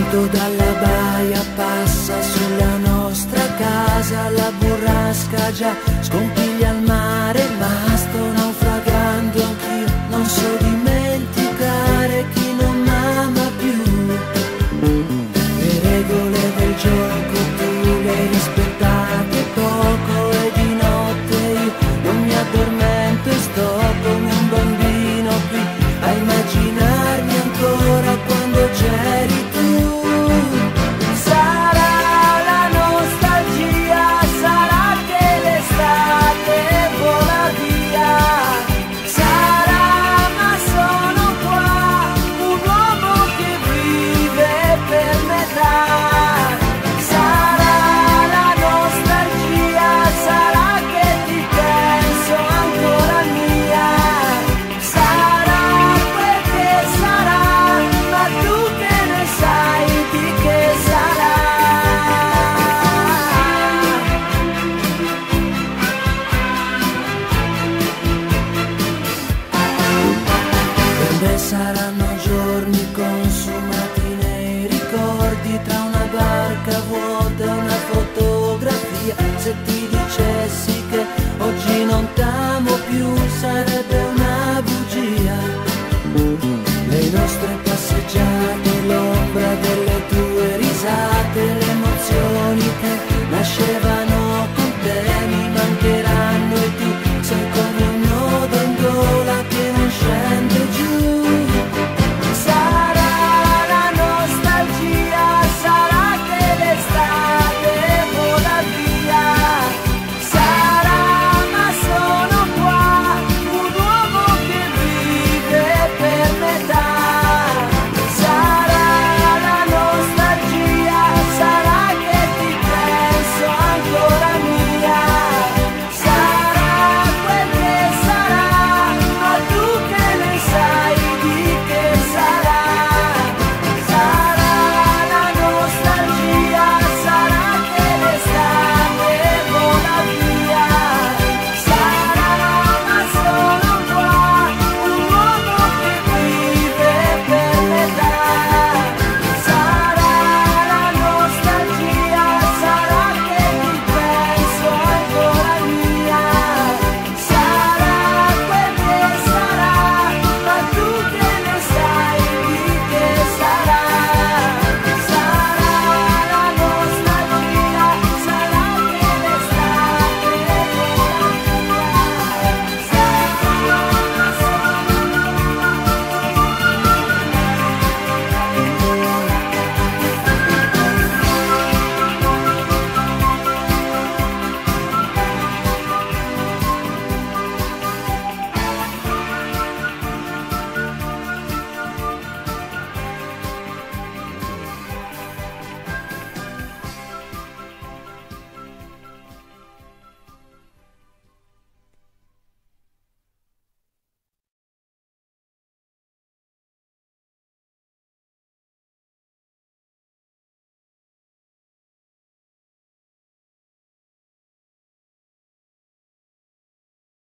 Dalla baia passa sulla nostra casa, la burrasca già scompiglia al mare, ma sto naufragando anch'io, non so dimenticare chi non m'ama più. Le regole del gioco tu le hai rispettate poco e di notte io non mi addormento e sto come un bambino qui a immaginarmi ancora quando c'eri tu. Saranno giorni consumati nei ricordi tra una